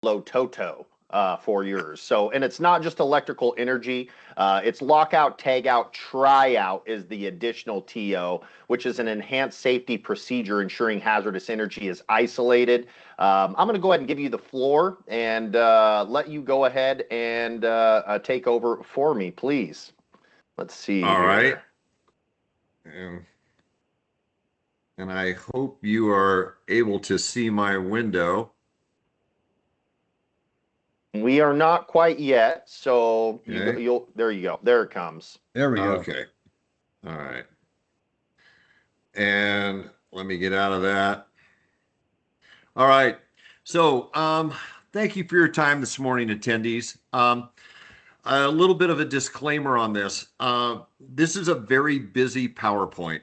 LOTO for yours. So, and it's not just electrical energy. It's lockout, tagout, tryout is the additional TO, which is an enhanced safety procedure ensuring hazardous energy is isolated. I'm going to go ahead and give you the floor and let you go ahead and take over for me, please. Let's see All right. here. And, and I hope you are able to see my window. We are not quite yet, so you go, Okay. there you go. There it comes. There we go. Okay. All right. And let me get out of that. All right. So, thank you for your time this morning, attendees. A little bit of a disclaimer on this. This is a very busy PowerPoint.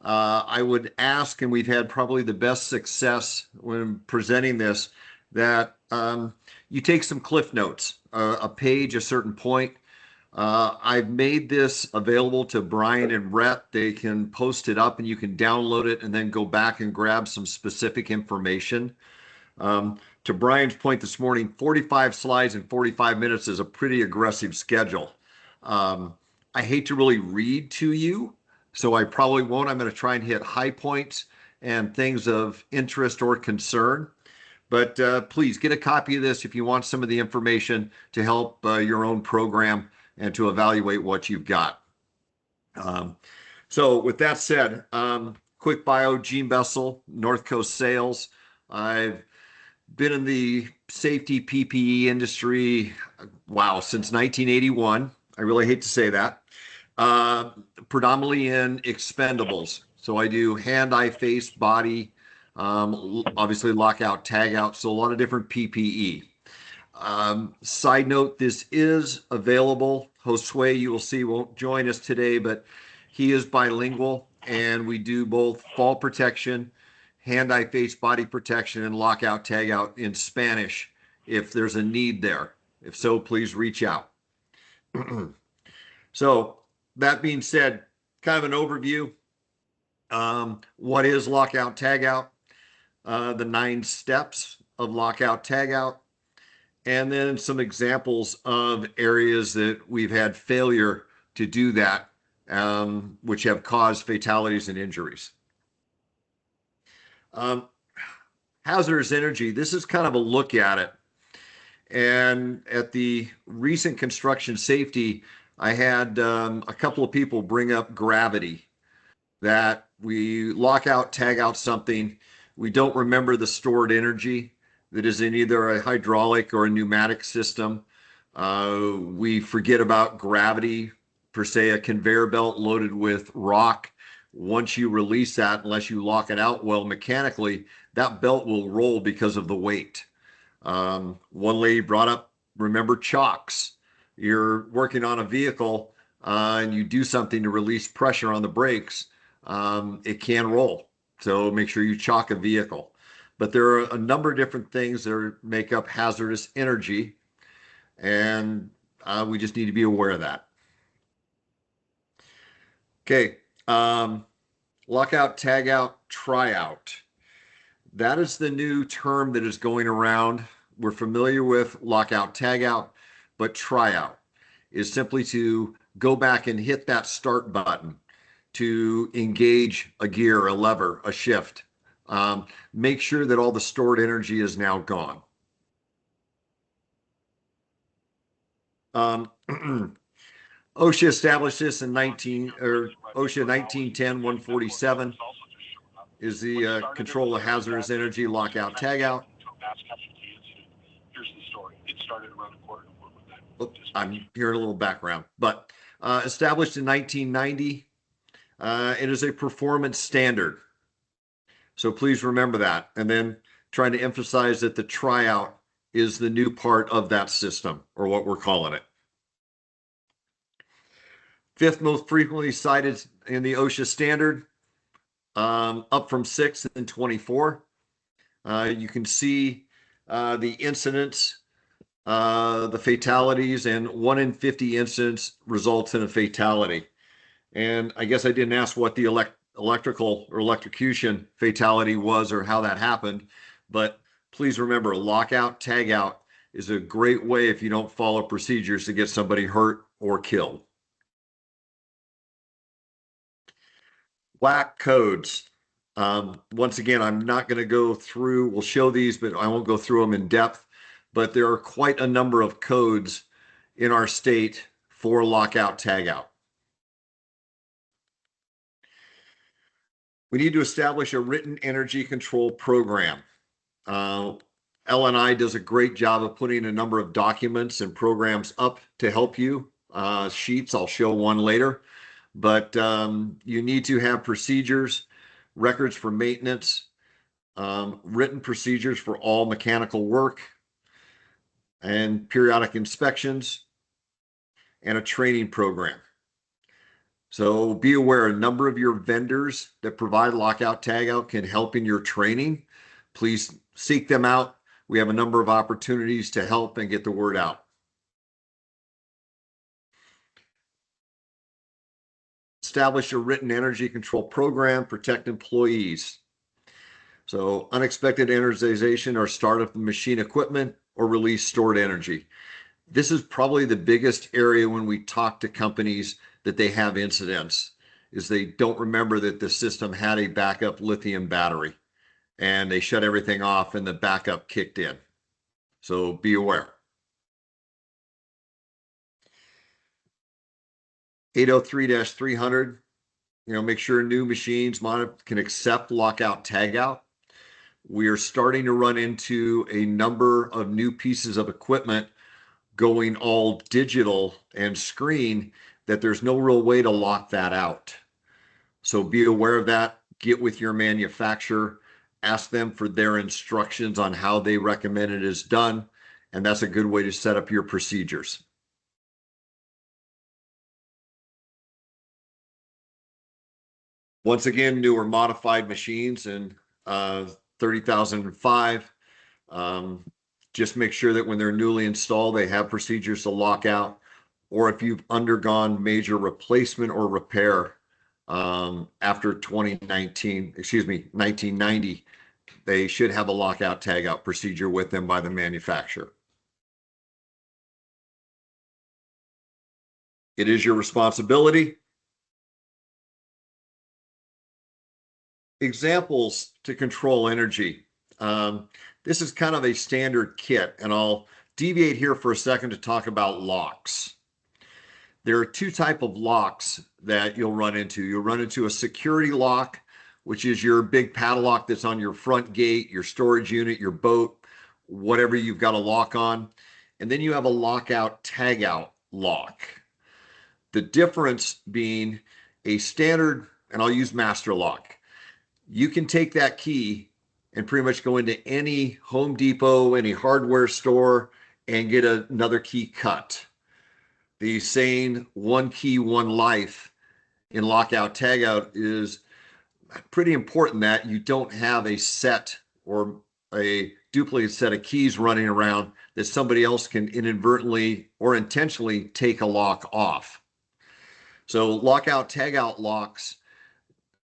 I would ask, and we've had probably the best success when presenting this, that you take some cliff notes, a page, a certain point. I've made this available to Brian and Rhett. They can post it up and you can download it and then go back and grab some specific information. To Brian's point this morning, 45 slides in 45 minutes is a pretty aggressive schedule. I hate to really read to you, so I probably won't. I'm going to try and hit high points and things of interest or concern. But please get a copy of this if you want some of the information to help your own program and to evaluate what you've got. So with that said, quick bio, Gene Bessel, North Coast Sales. I've been in the safety PPE industry, wow, since 1981. I really hate to say that. Predominantly in expendables. So I do hand, eye, face, body, obviously lockout, tag out. So a lot of different PPE. Side note, this is available. Josue, you will see, won't join us today, but he is bilingual and we do both fall protection, hand, eye, face, body protection, and lockout, tag out in Spanish if there's a need there. If so, please reach out. So that being said, kind of an overview. What is lockout, tag out? The 9 steps of lockout, tag out, and then some examples of areas that we've had failure to do that, which have caused fatalities and injuries. Hazardous energy, this is kind of a look at it. And at the recent construction safety, I had a couple of people bring up gravity, that we lock out, tag out something. We don't remember the stored energy that is in either a hydraulic or a pneumatic system. We forget about gravity, per se, a conveyor belt loaded with rock. Once you release that, unless you lock it out well mechanically, that belt will roll because of the weight. One lady brought up, remember chocks. You're working on a vehicle and you do something to release pressure on the brakes, it can roll. So make sure you chock a vehicle. But there are a number of different things that make up hazardous energy, and we just need to be aware of that. Okay, lockout, tag out, tryout. That is the new term that is going around. We're familiar with lockout, tag out, but tryout is simply to go back and hit that start button to engage a gear, a lever, a shift. Make sure that all the stored energy is now gone. OSHA established this in OSHA 1910-147 is the control of hazardous energy, lockout, tag out. Here's the story. It started around the corner. Oops, I'm hearing a little background, but established in 1990. It is a performance standard. So please remember that. And then trying to emphasize that the tryout is the new part of that system, or what we're calling it. 5th most frequently cited in the OSHA standard, up from 6th and 24. You can see the incidents, the fatalities, and 1 in 50 incidents results in a fatality. And I guess I didn't ask what the electrical or electrocution fatality was or how that happened, but please remember, lockout, tagout is a great way if you don't follow procedures to get somebody hurt or killed. WAC codes. Once again, I'm not going to go through, we'll show these, but I won't go through them in depth. But there are quite a number of codes in our state for lockout, tagout. We need to establish a written energy control program. LNI does a great job of putting a number of documents and programs up to help you. Sheets, I'll show one later. But you need to have procedures, records for maintenance, written procedures for all mechanical work, and periodic inspections, and a training program. So be aware, a number of your vendors that provide lockout tagout can help in your training. Please seek them out. We have a number of opportunities to help and get the word out. Establish a written energy control program, protect employees. So unexpected energization or start of the machine equipment or release stored energy. This is probably the biggest area when we talk to companies that they have incidents, is they don't remember that the system had a backup lithium battery and they shut everything off and the backup kicked in. So be aware. 803-300, make sure new machines can accept lockout tagout. We are starting to run into a number of new pieces of equipment going all digital and screen that there's no real way to lock that out. So be aware of that. Get with your manufacturer, ask them for their instructions on how they recommend it is done, and that's a good way to set up your procedures. Once again, newer modified machines in 30,005. Just make sure that when they're newly installed, they have procedures to lock out, or if you've undergone major replacement or repair after 1990, they should have a lockout tagout procedure with them by the manufacturer. It is your responsibility. Examples to control energy. This is kind of a standard kit, and I'll deviate here for a second to talk about locks. There are two types of locks that you'll run into. You'll run into a security lock, which is your big padlock that's on your front gate, your storage unit, your boat, whatever you've got a lock on. And then you have a lockout tagout lock. The difference being a standard, and I'll use master lock. You can take that key and pretty much go into any Home Depot, any hardware store, and get another key cut. The saying, one key, one life in lockout tagout is pretty important, that you don't have a set or a duplicate set of keys running around that somebody else can inadvertently or intentionally take a lock off. So lockout tagout locks,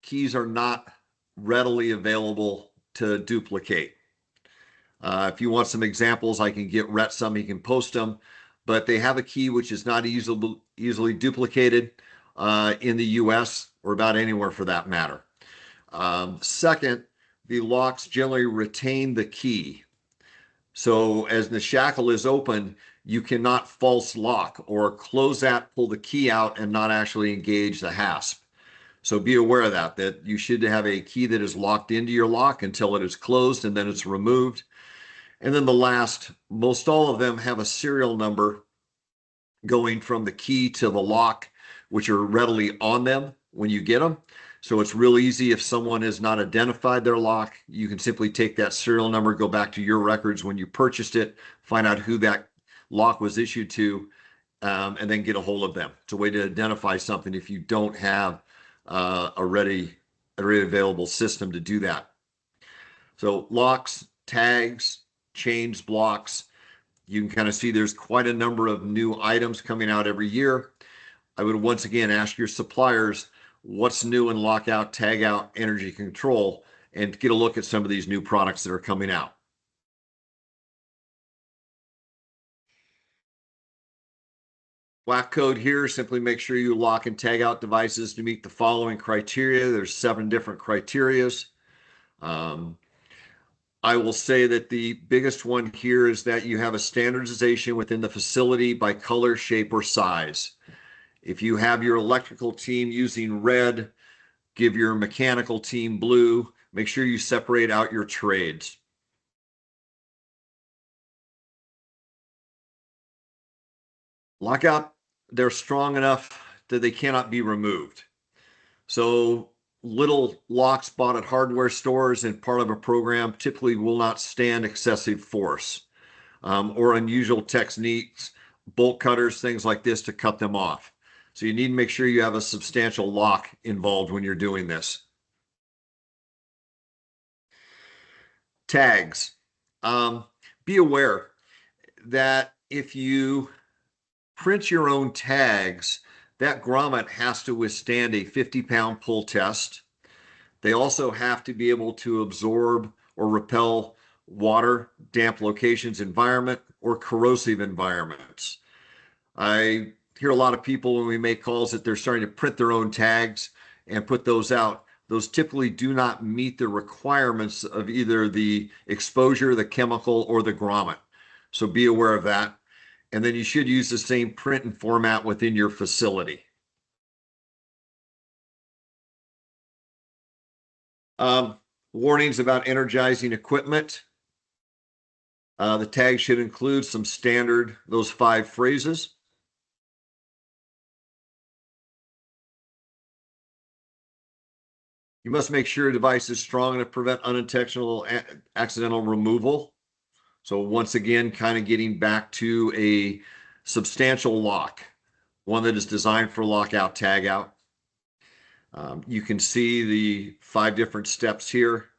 keys are not readily available to duplicate. If you want some examples, I can get Rhett some, he can post them, but they have a key which is not easily duplicated in the US or about anywhere for that matter. Second, the locks generally retain the key. So as the shackle is open, you cannot false lock or close that, pull the key out and not actually engage the hasp. So be aware of that you should have a key that is locked into your lock until it is closed and then it's removed. And then the last, most all of them have a serial number going from the key to the lock, which are readily on them when you get them. So it's real easy if someone has not identified their lock, you can simply take that serial number, go back to your records when you purchased it, find out who that lock was issued to, and then get a hold of them. It's a way to identify something if you don't have a ready available system to do that. So locks, tags, chains, blocks, you can kind of see there's quite a number of new items coming out every year. I would once again ask your suppliers what's new in lockout, tagout, energy control, and get a look at some of these new products that are coming out. Black code here, simply make sure you lock and tag out devices to meet the following criteria. There's 7 different criterias. I will say that the biggest one here is that you have a standardization within the facility by color, shape, or size. If you have your electrical team using red, give your mechanical team blue. Make sure you separate out your trades. Lockout, they're strong enough that they cannot be removed. So little locks bought at hardware stores and part of a program typically will not stand excessive force or unusual techniques, bolt cutters, things like this to cut them off. So you need to make sure you have a substantial lock involved when you're doing this. Tags. Be aware that if you print your own tags, that grommet has to withstand a 50-pound pull test. They also have to be able to absorb or repel water, damp locations, environment, or corrosive environments. I hear a lot of people when we make calls that they're starting to print their own tags and put those out. Those typically do not meet the requirements of either the exposure, the chemical, or the grommet. So be aware of that. And then you should use the same print and format within your facility. Warnings about energizing equipment. The tag should include some standard, those 5 phrases. You must make sure your device is strong enough to prevent unintentional accidental removal. So once again, kind of getting back to a substantial lock, one that is designed for lockout, tagout. You can see the 5 different steps here.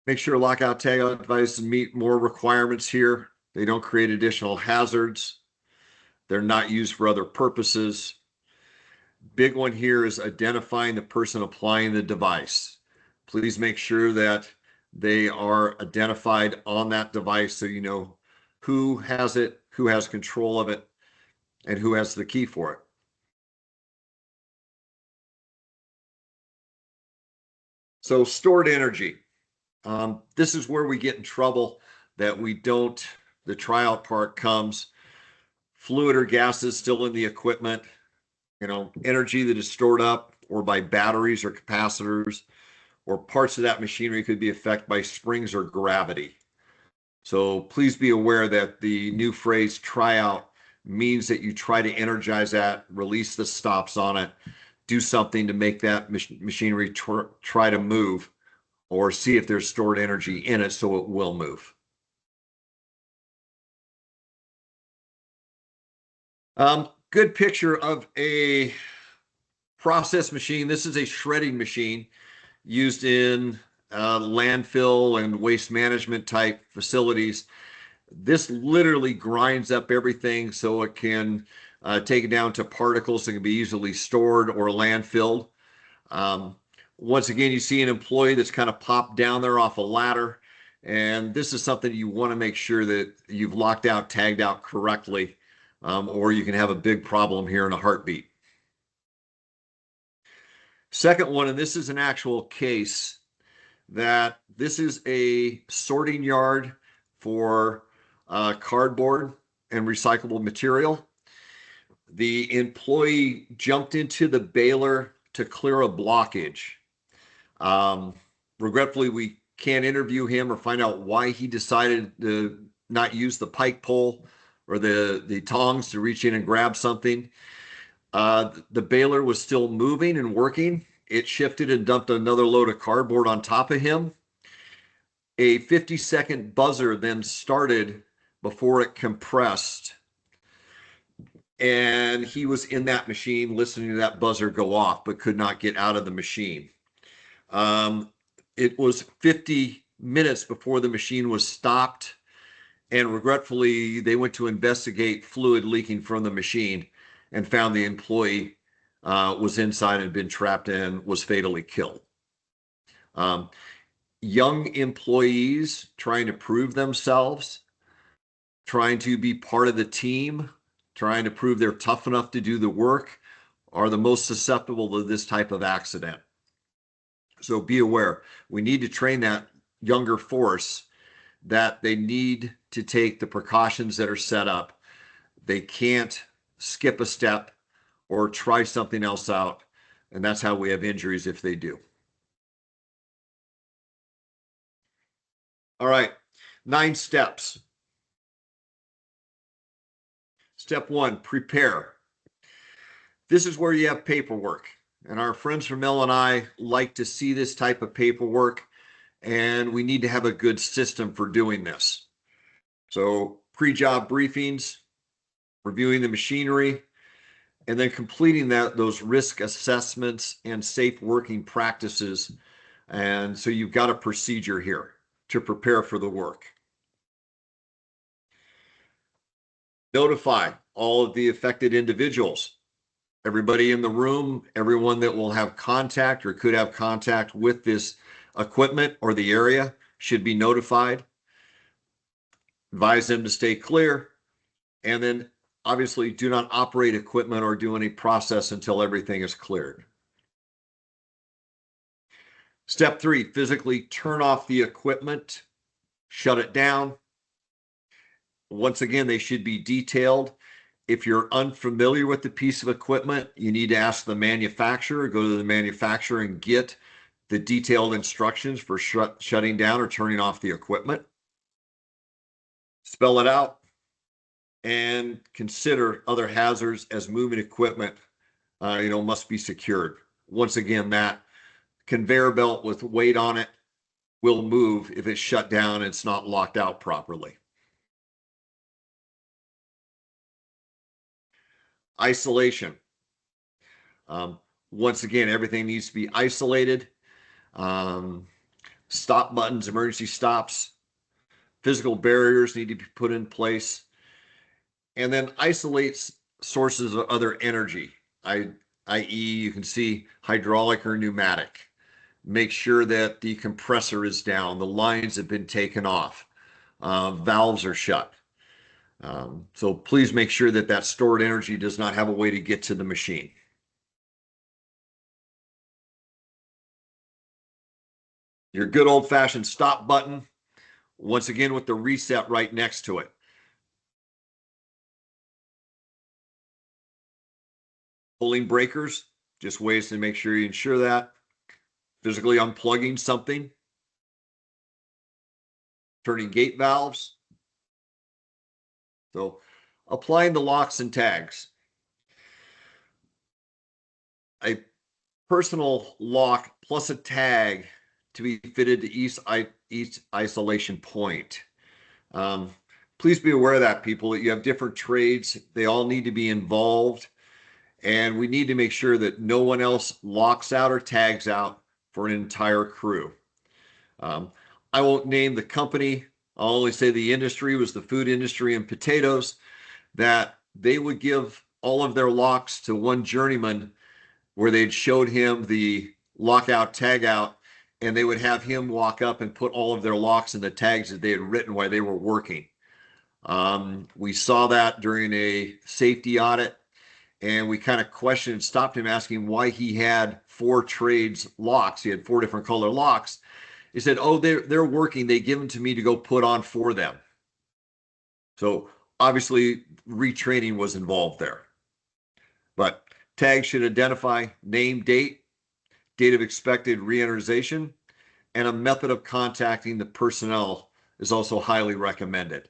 Make sure lockout, tagout devices meet more requirements here. They don't create additional hazards. They're not used for other purposes. Big one here is identifying the person applying the device. Please make sure that they are identified on that device so you know who has it, who has control of it, and who has the key for it. So stored energy. This is where we get in trouble that we don't, the tryout part comes, fluid or gases still in the equipment, energy that is stored up or by batteries or capacitors, or parts of that machinery could be affected by springs or gravity. So please be aware that the new phrase tryout means that you try to energize that, release the stops on it, do something to make that machinery try to move, or see if there's stored energy in it so it will move. Good picture of a process machine. This is a shredding machine used in landfill and waste management type facilities. This literally grinds up everything so it can take it down to particles that can be easily stored or landfilled. Once again, you see an employee that's kind of popped down there off a ladder. And this is something you want to make sure that you've locked out, tagged out correctly, or you can have a big problem here in a heartbeat. Second one, and this is an actual case, that this is a sorting yard for cardboard and recyclable material. The employee jumped into the baler to clear a blockage. Regretfully, we can't interview him or find out why he decided to not use the pike pole or the tongs to reach in and grab something. The baler was still moving and working. It shifted and dumped another load of cardboard on top of him. A 50-second buzzer then started before it compressed. And he was in that machine listening to that buzzer go off, but could not get out of the machine. It was 50 minutes before the machine was stopped. And regretfully, they went to investigate fluid leaking from the machine and found the employee was inside and had been trapped and was fatally killed. Young employees trying to prove themselves trying to be part of the team, trying to prove they're tough enough to do the work, are the most susceptible to this type of accident. So be aware, we need to train that younger force that they need to take the precautions that are set up. They can't skip a step or try something else out. And that's how we have injuries if they do. All right, 9 steps. Step 1, prepare. This is where you have paperwork. And our friends from L&I like to see this type of paperwork, and we need to have a good system for doing this. So pre-job briefings, reviewing the machinery, and then completing those risk assessments and safe working practices. And so you've got a procedure here to prepare for the work. Notify all of the affected individuals, everybody in the room, everyone that will have contact or could have contact with this equipment or the area should be notified. Advise them to stay clear, and then obviously do not operate equipment or do any process until everything is cleared. Step 3, physically turn off the equipment, shut it down. Once again, they should be detailed. If you're unfamiliar with the piece of equipment, you need to ask the manufacturer, go to the manufacturer and get the detailed instructions for shutting down or turning off the equipment. Spell it out and consider other hazards as moving equipment, must be secured. Once again, that conveyor belt with weight on it will move if it's shut down and it's not locked out properly. Isolation. Once again, everything needs to be isolated. Stop buttons, emergency stops, physical barriers need to be put in place. And then isolates sources of other energy, i.e. you can see hydraulic or pneumatic. Make sure that the compressor is down, the lines have been taken off, valves are shut. So please make sure that that stored energy does not have a way to get to the machine. Your good old-fashioned stop button, once again with the reset right next to it. Pulling breakers, just ways to make sure you ensure that. Physically unplugging something. Turning gate valves. So applying the locks and tags. A personal lock plus a tag to be fitted to each isolation point. Please be aware of that, people, that you have different trades. They all need to be involved. And we need to make sure that no one else locks out or tags out for an entire crew. I won't name the company. I'll only say the industry was the food industry and potatoes, that they would give all of their locks to one journeyman where they'd showed him the lockout tag out, and they would have him walk up and put all of their locks in the tags that they had written while they were working. We saw that during a safety audit, and we kind of questioned, stopped him, asking why he had 4 trades locks. He had 4 different color locks. He said, oh, they're working. They give them to me to go put on for them. So obviously retraining was involved there. But tags should identify name, date of expected reenergization, and a method of contacting the personnel is also highly recommended.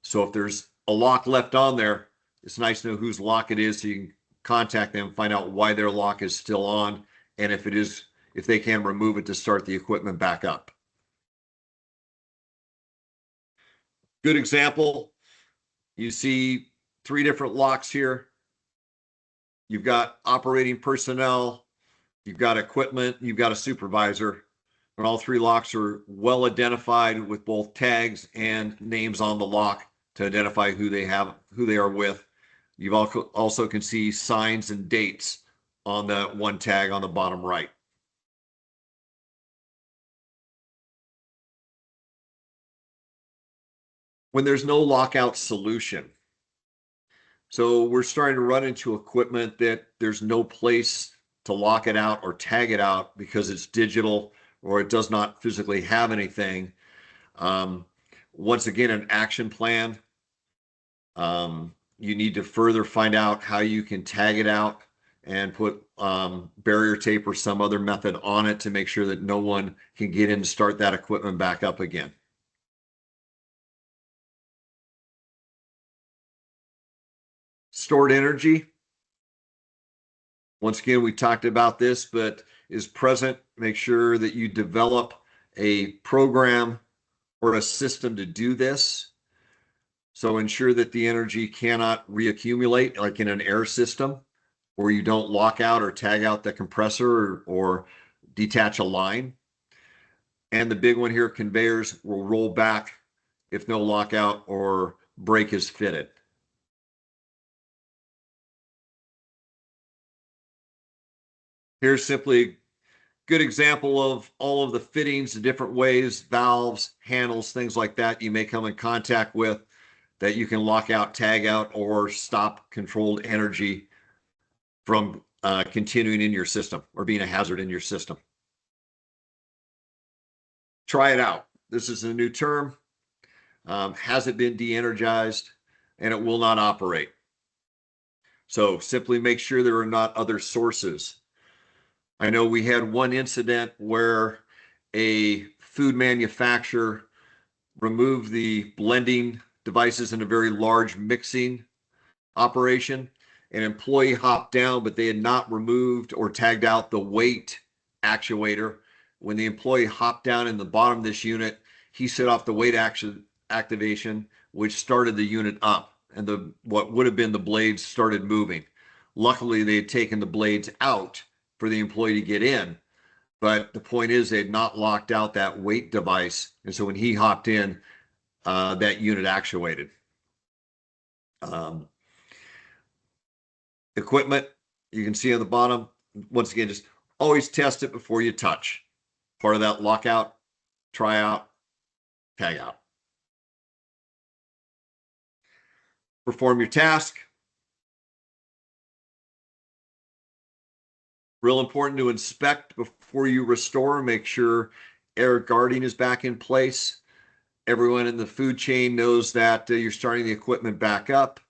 So if there's a lock left on there, it's nice to know whose lock it is so you can contact them, find out why their lock is still on, and if they can remove it to start the equipment back up. Good example, you see 3 different locks here. You've got operating personnel, you've got equipment, you've got a supervisor, and all 3 locks are well identified with both tags and names on the lock to identify who they are with. You also can see signs and dates on the one tag on the bottom right. when there's no lockout solution. So we're starting to run into equipment that there's no place to lock it out or tag it out because it's digital or it does not physically have anything. Um, Once again, an action plan. You need to further find out how you can tag it out and put barrier tape or some other method on it to make sure that no one can get in and start that equipment back up again. Stored energy. Once again, we talked about this, but is present. Make sure that you develop a program or a system to do this. So ensure that the energy cannot reaccumulate like in an air system where you don't lock out or tag out the compressor or detach a line. And the big one here, conveyors will roll back if no lockout or brake is fitted. Here's simply a good example of all of the fittings, the different ways, valves, handles, things like that you may come in contact with that you can lock out, tag out, or stop controlled energy from continuing in your system or being a hazard in your system. Try it out. This is a new term. Hasn't been de-energized and it will not operate. So simply make sure there are not other sources. I know we had one incident where a food manufacturer removed the blending devices in a very large mixing operation. An employee hopped down, but they had not removed or tagged out the weight actuator. When the employee hopped down in the bottom of this unit, he set off the weight activation, which started the unit up, and the what would have been the blades started moving. Luckily, they had taken the blades out for the employee to get in, but the point is they had not locked out that weight device, and so when he hopped in, that unit actuated. Equipment, you can see on the bottom, once again, just always test it before you touch. Part of that lockout, try out, tag out. Perform your task. Real important to inspect before you restore. Make sure air guarding is back in place. Everyone in the food chain knows that you're starting the equipment back up.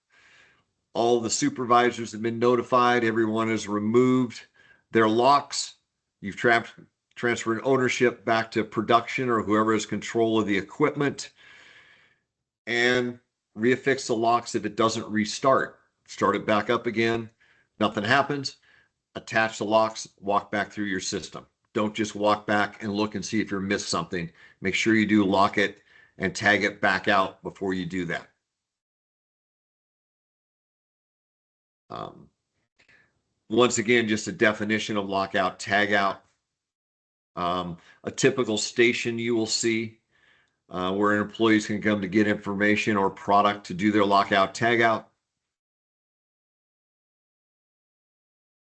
All the supervisors have been notified. Everyone has removed their locks. You've transferred ownership back to production or whoever has control of the equipment. And reaffix the locks if it doesn't restart. Start it back up again. Nothing happens. Attach the locks, walk back through your system. Don't just walk back and look and see if you're missed something. Make sure you do lock it and tag it back out before you do that. Once again, just a definition of lockout, tag out. A typical station you will see where employees can come to get information or product to do their lockout, tag out.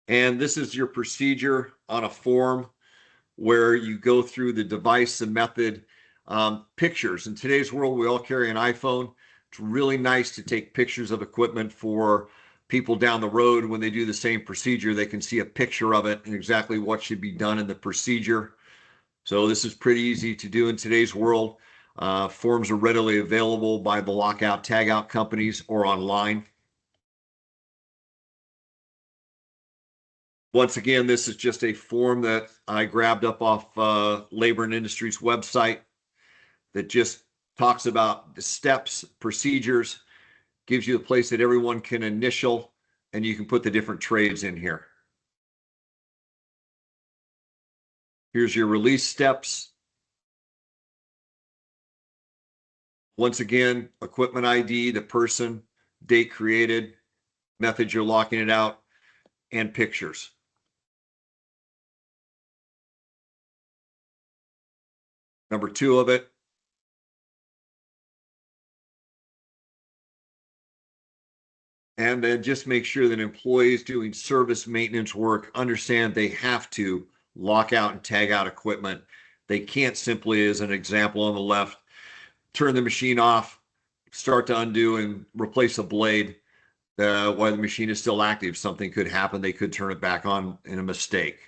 And this is your procedure on a form where you go through the device, the method, pictures. In today's world, we all carry an iPhone. It's really nice to take pictures of equipment for people down the road. When they do the same procedure, they can see a picture of it and exactly what should be done in the procedure. So this is pretty easy to do in today's world. Forms are readily available by the lockout, tagout companies or online. Once again, this is just a form that I grabbed up off Labor and Industries website that just talks about the steps, procedures, gives you a place that everyone can initial, and you can put the different trades in here. Here's your release steps. Once again, equipment ID, the person, date created, method you're locking it out, and pictures. Number 2 of it. And then just make sure that employees doing service maintenance work understand they have to lock out and tag out equipment. They can't simply, as an example on the left, turn the machine off, start to undo and replace a blade while the machine is still active. Something could happen. They could turn it back on in a mistake.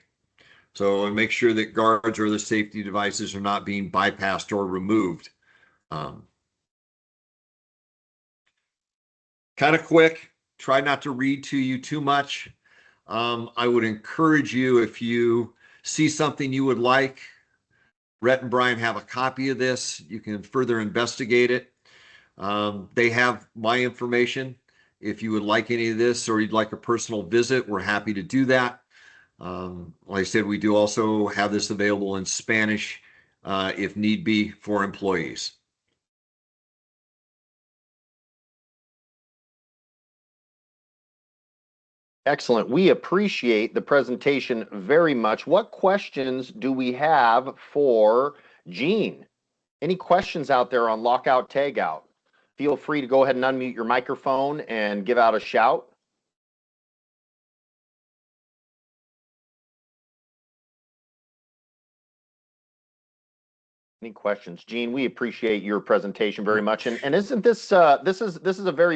So make sure that guards or other safety devices are not being bypassed or removed. Kind of quick. Try not to read to you too much. I would encourage you, if you see something you would like, Rhett and Brian have a copy of this. You can further investigate it. They have my information. If you would like any of this or you'd like a personal visit, we're happy to do that. Like I said, we do also have this available in Spanish if need be for employees. Excellent. We appreciate the presentation very much. What questions do we have for Gene? Any questions out there on lockout tagout? Feel free to go ahead and unmute your microphone and give out a shout. Any questions? Gene, we appreciate your presentation very much. And isn't this this is a very